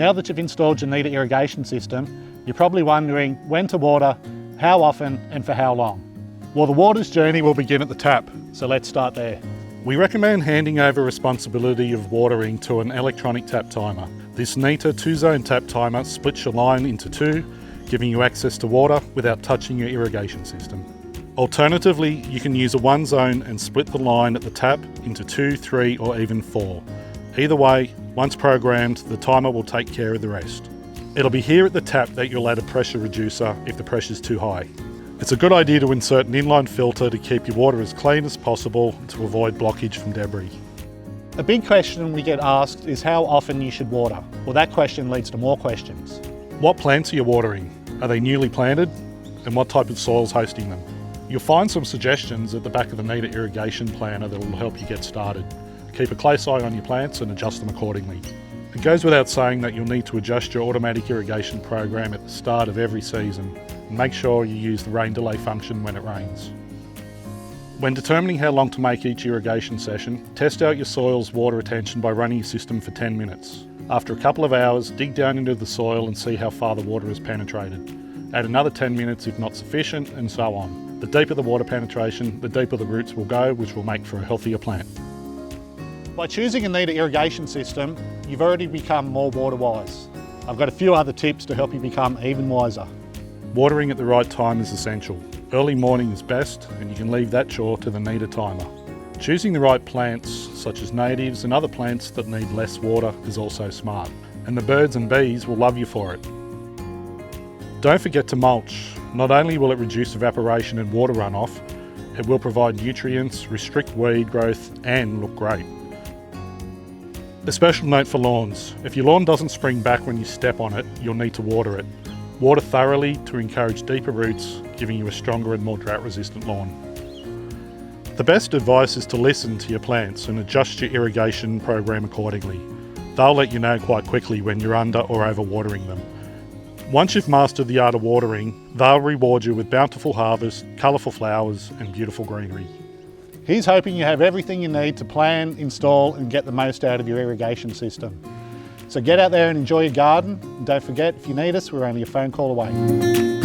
Now that you've installed your Neta irrigation system, you're probably wondering when to water, how often and for how long. Well, the water's journey will begin at the tap, so let's start there. We recommend handing over responsibility of watering to an electronic tap timer. This Neta 2-zone tap timer splits your line into two, giving you access to water without touching your irrigation system. Alternatively, you can use a 1-zone and split the line at the tap into 2, 3 or even 4. Either way, once programmed, the timer will take care of the rest. It'll be here at the tap that you'll add a pressure reducer if the pressure's too high. It's a good idea to insert an inline filter to keep your water as clean as possible to avoid blockage from debris. A big question we get asked is how often you should water. Well, that question leads to more questions. What plants are you watering? Are they newly planted? And what type of soil's hosting them? You'll find some suggestions at the back of the Neta irrigation planner that will help you get started. Keep a close eye on your plants and adjust them accordingly. It goes without saying that you'll need to adjust your automatic irrigation program at the start of every season, and make sure you use the rain delay function when it rains. When determining how long to make each irrigation session, test out your soil's water retention by running your system for 10 minutes. After a couple of hours, dig down into the soil and see how far the water has penetrated. Add another 10 minutes if not sufficient, and so on. The deeper the water penetration, the deeper the roots will go, which will make for a healthier plant. By choosing a Neta irrigation system, you've already become more water wise. I've got a few other tips to help you become even wiser. Watering at the right time is essential. Early morning is best, and you can leave that chore to the Neta timer. Choosing the right plants, such as natives and other plants that need less water, is also smart. And the birds and bees will love you for it. Don't forget to mulch. Not only will it reduce evaporation and water runoff, it will provide nutrients, restrict weed growth, and look great. A special note for lawns. If your lawn doesn't spring back when you step on it, you'll need to water it. Water thoroughly to encourage deeper roots, giving you a stronger and more drought-resistant lawn. The best advice is to listen to your plants and adjust your irrigation program accordingly. They'll let you know quite quickly when you're under or over watering them. Once you've mastered the art of watering, they'll reward you with bountiful harvest, colourful flowers and beautiful greenery. He's hoping you have everything you need to plan, install and get the most out of your irrigation system. So get out there and enjoy your garden. And don't forget, if you need us, we're only a phone call away.